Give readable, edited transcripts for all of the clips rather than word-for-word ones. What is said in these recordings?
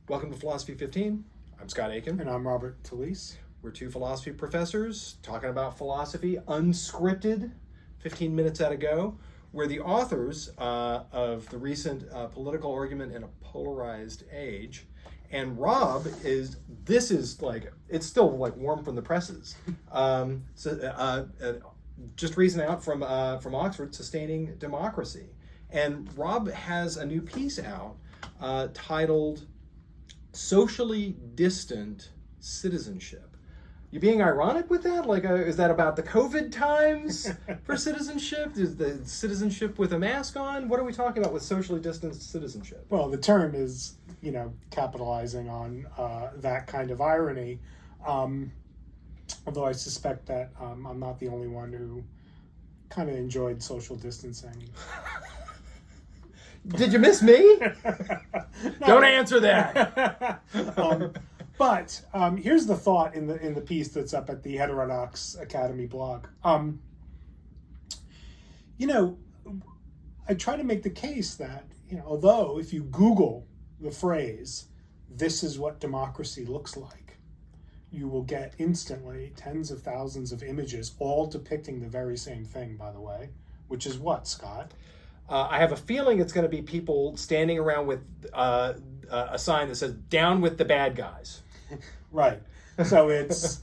Welcome to Philosophy 15. I'm Scott Aiken. And I'm Robert Talisse. We're two philosophy professors talking about philosophy, unscripted, 15 minutes at a go. We're the authors of the recent political argument in a polarized age. And Rob it's still like warm from the presses. Just recent out from Oxford, Sustaining Democracy. And Rob has a new piece out titled Socially Distant Citizenship. You being ironic with that? Is that about the COVID times for citizenship? Is the citizenship with a mask on? What are we talking about with socially distanced citizenship? Well, the term is, capitalizing on that kind of irony. Although I suspect that I'm not the only one who kind of enjoyed social distancing. Did you miss me? Don't answer that. But here's the thought in the piece that's up at the Heterodox Academy blog. I try to make the case that, although if you Google the phrase, "this is what democracy looks like," you will get instantly tens of thousands of images, all depicting the very same thing, by the way, which is what, Scott? I have a feeling it's going to be people standing around with a sign that says, "Down with the bad guys." Right. So it's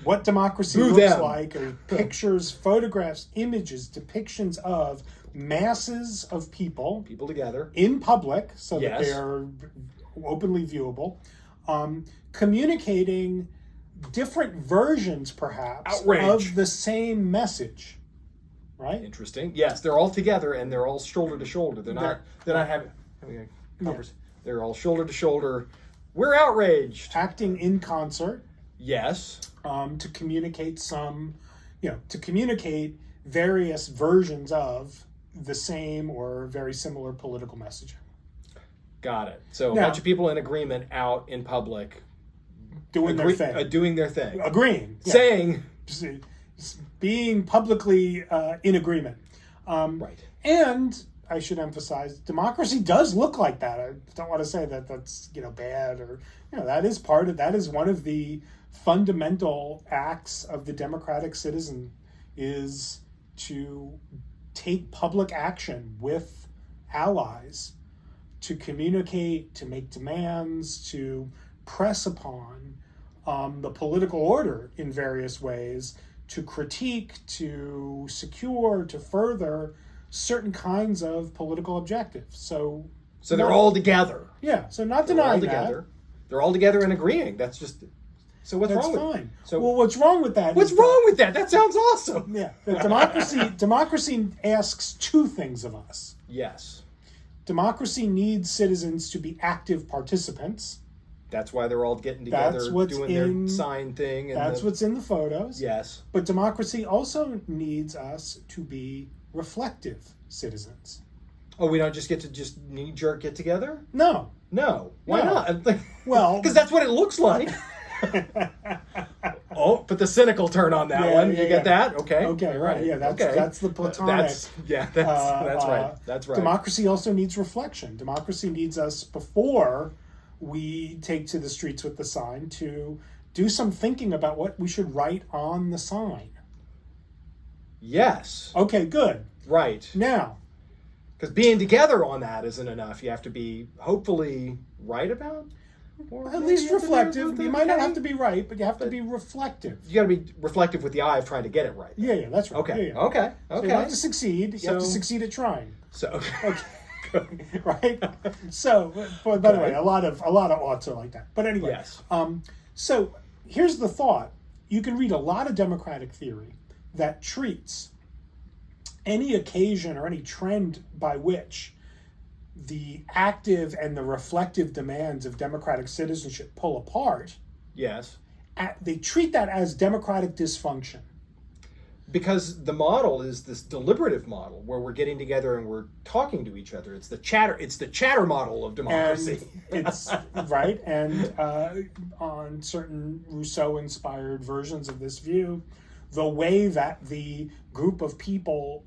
what democracy Boo looks them. like, or pictures, photographs, images, depictions of masses of people together in public, so Yes. that they are openly viewable, communicating different versions, perhaps, Outrage. of the same message. Right? Interesting. Yes, they're all together and they're all shoulder to shoulder. They're not having a conversation. They're all shoulder to shoulder. We're outraged. Acting in concert. Yes. To communicate to communicate various versions of the same or very similar political messaging. Got it. So a Now, bunch of people in agreement out in public. Doing their thing. Doing their thing. Agreeing. Yeah. Saying. Being publicly in agreement. Right. And I should emphasize, democracy does look like that. I don't want to say that that's bad, or that is one of the fundamental acts of the democratic citizen, is to take public action with allies, to communicate, to make demands, to press upon the political order in various ways, to critique, to secure, to further certain kinds of political objectives. So they're all together. Yeah. So not denying that. They're all together and agreeing. That's just. So what's That's wrong with fine. So what's wrong with that? What's wrong with that? That sounds awesome. Yeah. Democracy asks two things of us. Yes. Democracy needs citizens to be active participants. That's why they're all getting together, doing their sign thing. And that's what's in the photos. Yes. But democracy also needs us to be reflective citizens. Oh, we don't just get to just knee-jerk get together? No. Why not? Well, because that's what it looks like. Oh, put the cynical turn on that one. You get that? Okay. Okay, right. Yeah, that's the platonic. That's right. That's right. Democracy also needs reflection. Democracy needs us, before we take to the streets with the sign, to do some thinking about what we should write on the sign. Yes. Okay, good. Right. Now, because being together on that isn't enough. You have to be hopefully right about, or at least reflective. You might not have to be right, but you have to be reflective. You got to be reflective with the eye of trying to get it right. Yeah, that's right. Okay. Yeah. Okay. So you have to succeed. You have to succeed at trying. So. Okay. Right. So, by the way, a lot of oughts are like that. But anyway, yes. So here's the thought: you can read a lot of democratic theory that treats any occasion or any trend by which the active and the reflective demands of democratic citizenship pull apart. Yes. They treat that as democratic dysfunction. Because the model is this deliberative model where we're getting together and we're talking to each other. It's the chatter model of democracy. And it's right. And on certain Rousseau-inspired versions of this view, the way that the group of people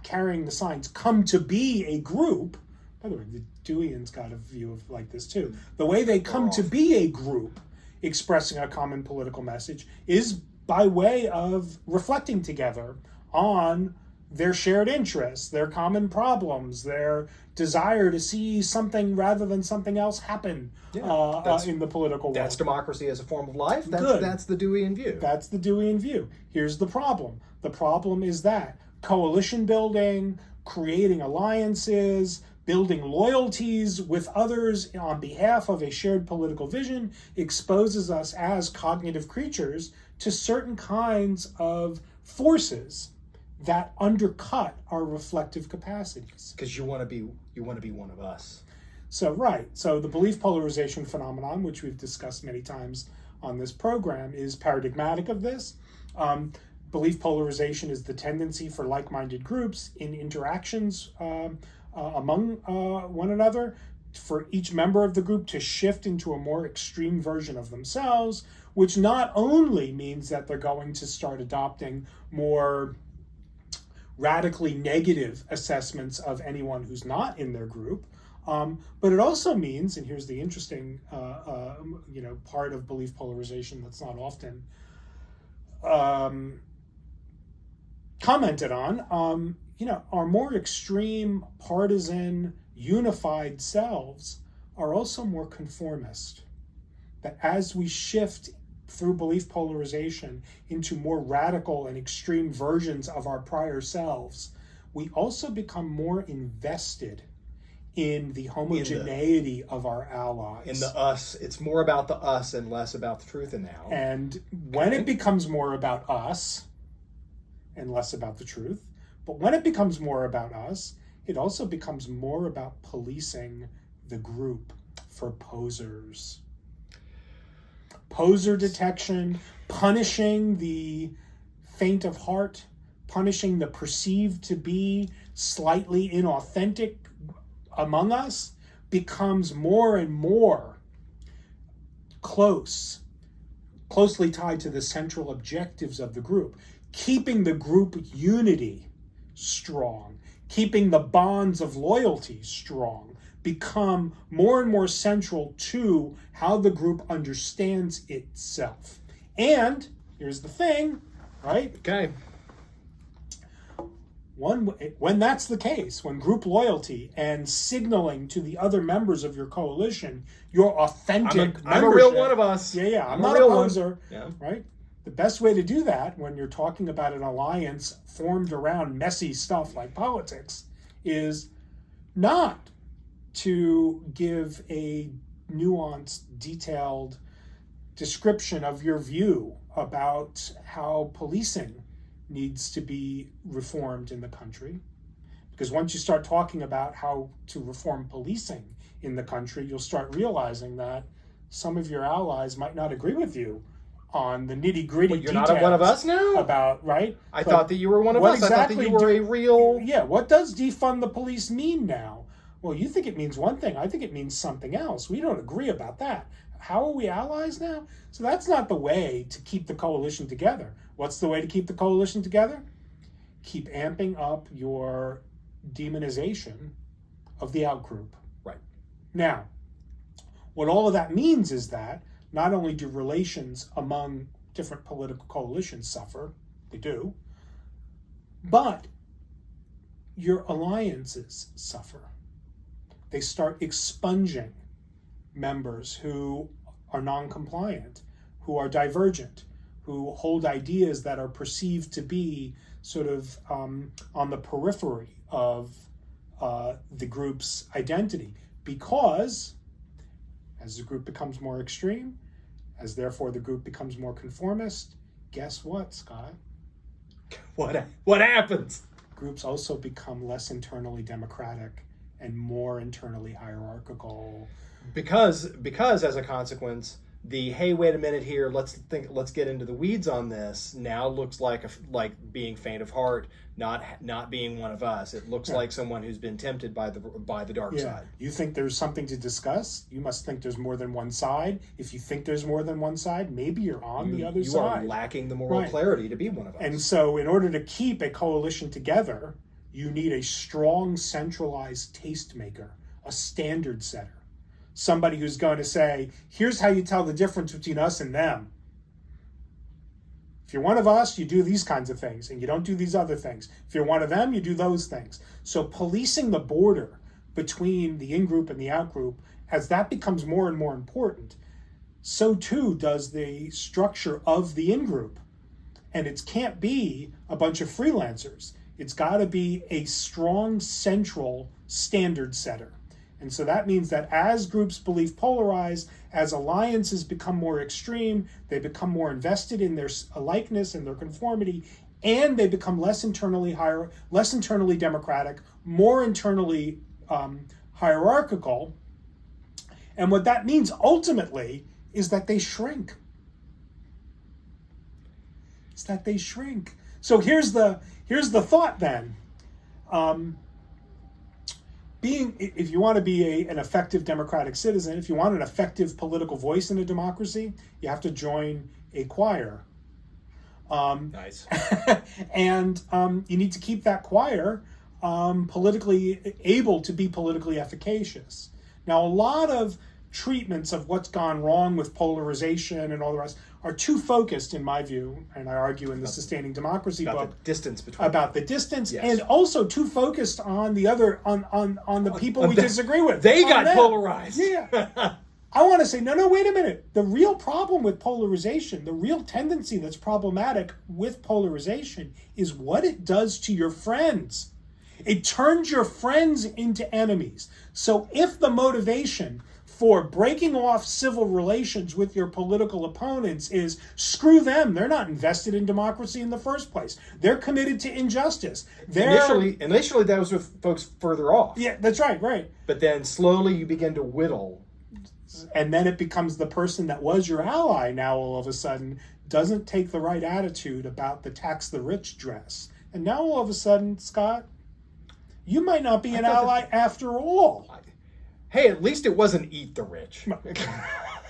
carrying the signs come to be a group By the way, the Deweyan's got a view of like this too. The way they come to be a group expressing a common political message is by way of reflecting together on their shared interests, their common problems, their desire to see something rather than something else happen in the political world. That's democracy as a form of life. Good. That's the Deweyan view. That's the Deweyan view. Here's the problem. The problem is that coalition building, creating alliances, building loyalties with others on behalf of a shared political vision exposes us as cognitive creatures to certain kinds of forces that undercut our reflective capacities. Because you want to be one of us. So the belief polarization phenomenon, which we've discussed many times on this program, is paradigmatic of this. Belief polarization is the tendency for like-minded groups in interactions among one another, for each member of the group to shift into a more extreme version of themselves, which not only means that they're going to start adopting more radically negative assessments of anyone who's not in their group, but it also means, and here's the interesting part of belief polarization that's not often commented on, our more extreme, partisan, unified selves are also more conformist. That as we shift through belief polarization into more radical and extreme versions of our prior selves, we also become more invested in the homogeneity of our allies. In the us. It's more about the us and less about the truth now. And when it becomes more about us and less about the truth, but when it becomes more about us, it also becomes more about policing the group for posers. Poser detection, punishing the faint of heart, punishing the perceived to be slightly inauthentic among us, becomes more and more closely tied to the central objectives of the group, keeping the group unity strong, keeping the bonds of loyalty strong, become more and more central to how the group understands itself. And here's the thing, right? Okay. When that's the case, when group loyalty and signaling to the other members of your coalition, your authentic I'm a real one of us. Yeah, I'm a not a real poser, yeah. right? The best way to do that when you're talking about an alliance formed around messy stuff like politics is not to give a nuanced, detailed description of your view about how policing needs to be reformed in the country. Because once you start talking about how to reform policing in the country, you'll start realizing that some of your allies might not agree with you on the nitty-gritty You're details. not one of us now? About, right? I thought that you were one of us. Exactly I thought that you were a real... Yeah, what does defund the police mean now? Well, you think it means one thing. I think it means something else. We don't agree about that. How are we allies now? So that's not the way to keep the coalition together. What's the way to keep the coalition together? Keep amping up your demonization of the outgroup. Right. Now, what all of that means is that not only do relations among different political coalitions suffer, they do, but your alliances suffer. They start expunging members who are non-compliant, who are divergent, who hold ideas that are perceived to be sort of on the periphery of the group's identity. Because as the group becomes more extreme, as therefore the group becomes more conformist, guess what, Sky? What happens? Groups also become less internally democratic and more internally hierarchical. Because as a consequence, the hey, wait a minute here, let's get into the weeds on this now looks like being faint of heart, not being one of us. It looks like someone who's been tempted by the dark side. You think there's something to discuss? You must think there's more than one side. If you think there's more than one side, maybe you're on the other side. You are lacking the moral clarity to be one of us. And so in order to keep a coalition together, you need a strong centralized tastemaker, a standard setter. Somebody who's going to say, here's how you tell the difference between us and them. If you're one of us, you do these kinds of things, and you don't do these other things. If you're one of them, you do those things. So policing the border between the in-group and the out-group, as that becomes more and more important, so too does the structure of the in-group. And it can't be a bunch of freelancers. It's got to be a strong central standard setter. And so that means that as groups' belief polarize, as alliances become more extreme, they become more invested in their likeness and their conformity, and they become less internally democratic, more internally hierarchical. And what that means ultimately is that they shrink. So here's the thought then. If you want to be an effective democratic citizen, if you want an effective political voice in a democracy, you have to join a choir. Nice. And you need to keep that choir politically able to be politically efficacious. Now, a lot of treatments of what's gone wrong with polarization and all the rest are too focused, in my view, and I argue in the Sustaining Democracy book, the distance between about the distance, yes. and also too focused on the other on the people we disagree with. They got polarized. Yeah. I want to say, no, wait a minute. The real problem with polarization, the real tendency that's problematic with polarization is what it does to your friends. It turns your friends into enemies. So if the motivation for breaking off civil relations with your political opponents is screw them, they're not invested in democracy in the first place. They're committed to injustice. Initially that was with folks further off. Yeah, that's right. But then slowly you begin to whittle. And then it becomes the person that was your ally now all of a sudden doesn't take the right attitude about the tax the rich dress. And now all of a sudden, Scott, you might not be an ally after all. Hey, at least it wasn't eat the rich.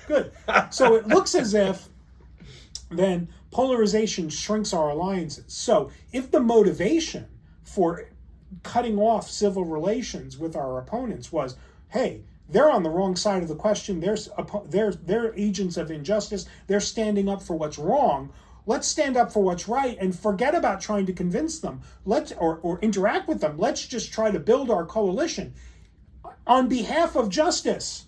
Good. So it looks as if then polarization shrinks our alliances. So if the motivation for cutting off civil relations with our opponents was, hey, they're on the wrong side of the question, they're agents of injustice, they're standing up for what's wrong, let's stand up for what's right and forget about trying to convince them or interact with them. Let's just try to build our coalition on behalf of justice.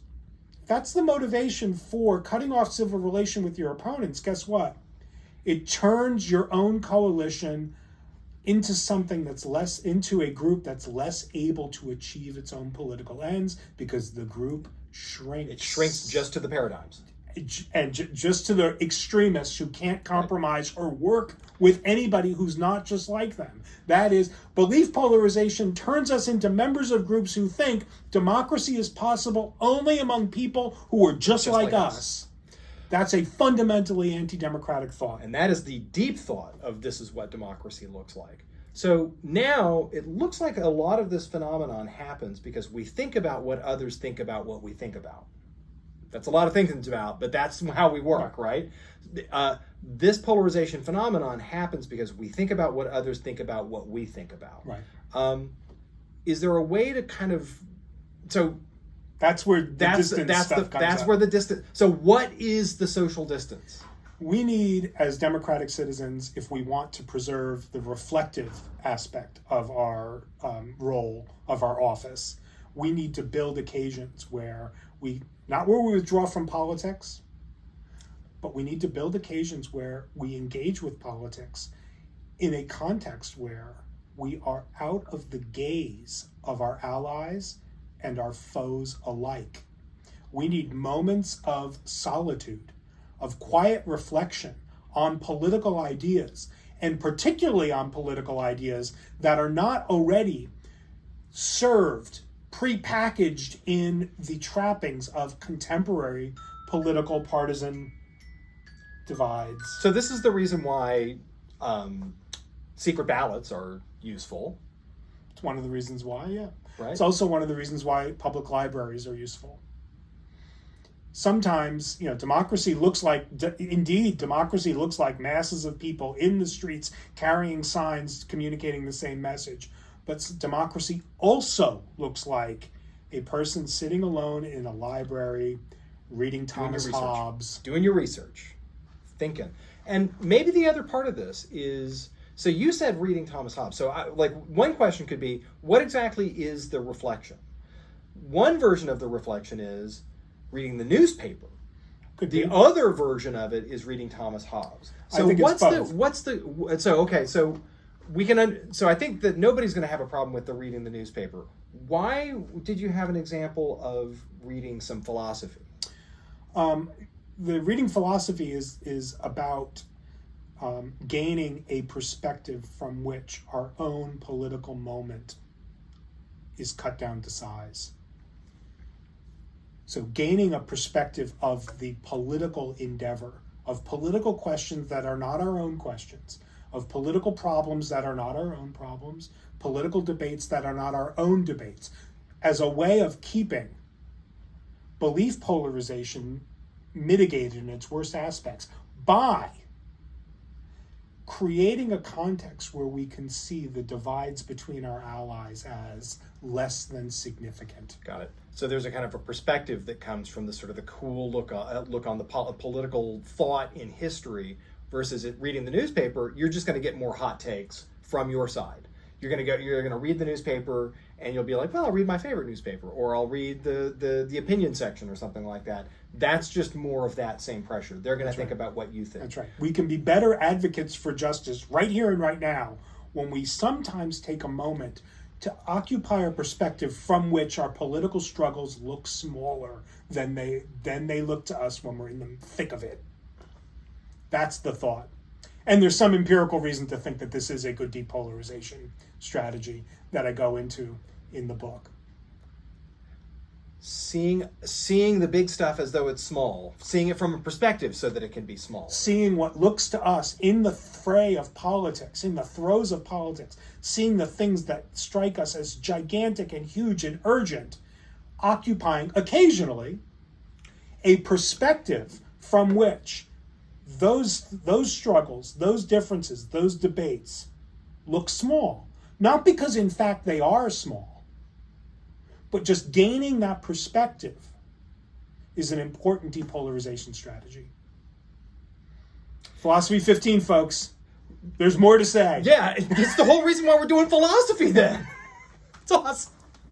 That's the motivation for cutting off civil relation with your opponents. Guess what? It turns your own coalition into into a group that's less able to achieve its own political ends because the group shrinks. It shrinks just to the paradigms. And just to the extremists who can't compromise or work with anybody who's not just like them. That is, belief polarization turns us into members of groups who think democracy is possible only among people who are just like us. That's a fundamentally anti-democratic thought. And that is the deep thought of this is what democracy looks like. So now it looks like a lot of this phenomenon happens because we think about what others think about what we think about. That's a lot of thinking about, but that's how we work, right? This polarization phenomenon happens because we think about what others think about what we think about. Right. Is there a way to kind of... So that's where the distance stuff comes That's up. where the distance... So what is the social distance? We need, as democratic citizens, if we want to preserve the reflective aspect of our role, of our office, we need to build occasions where not where we withdraw from politics, but we need to build occasions where we engage with politics in a context where we are out of the gaze of our allies and our foes alike. We need moments of solitude, of quiet reflection on political ideas, and particularly on political ideas that are not already served, prepackaged in the trappings of contemporary political partisan divides. So this is the reason why secret ballots are useful. It's one of the reasons why, yeah. Right. It's also one of the reasons why public libraries are useful. Sometimes, democracy looks like masses of people in the streets carrying signs, communicating the same message. But democracy also looks like a person sitting alone in a library reading Thomas Hobbes. Doing your research. Thinking. And maybe the other part of this is, so you said reading Thomas Hobbes. So one question could be, what exactly is the reflection? One version of the reflection is reading the newspaper. Could the be. Other version of it is reading Thomas Hobbes. So I think it's both. So we can. So I think that nobody's going to have a problem with the reading the newspaper. Why did you have an example of reading some philosophy? The reading philosophy is about gaining a perspective from which our own political moment is cut down to size. So gaining a perspective of the political endeavor, of political questions that are not our own questions, of political problems that are not our own problems, political debates that are not our own debates, as a way of keeping belief polarization mitigated in its worst aspects by creating a context where we can see the divides between our allies as less than significant. Got it. So there's a kind of a perspective that comes from the sort of the cool look on the political thought in history versus reading the newspaper. You're just going to get more hot takes from your side. You're going to read the newspaper and you'll be like, well, I'll read my favorite newspaper, or I'll read the opinion section or something like that. That's just more of that same pressure. They're going to think about what you think. That's right. We can be better advocates for justice right here and right now when we sometimes take a moment to occupy a perspective from which our political struggles look smaller than they look to us when we're in the thick of it. That's the thought. And there's some empirical reason to think that this is a good depolarization strategy that I go into in the book. Seeing the big stuff as though it's small, seeing it from a perspective so that it can be small. Seeing what looks to us in the fray of politics, in the throes of politics, seeing the things that strike us as gigantic and huge and urgent, occupying occasionally a perspective from which those struggles, those differences, those debates look small. Not because in fact they are small, but just gaining that perspective is an important depolarization strategy. Philosophy15, folks. There's more to say. Yeah, it's the whole reason why we're doing philosophy then. It's awesome.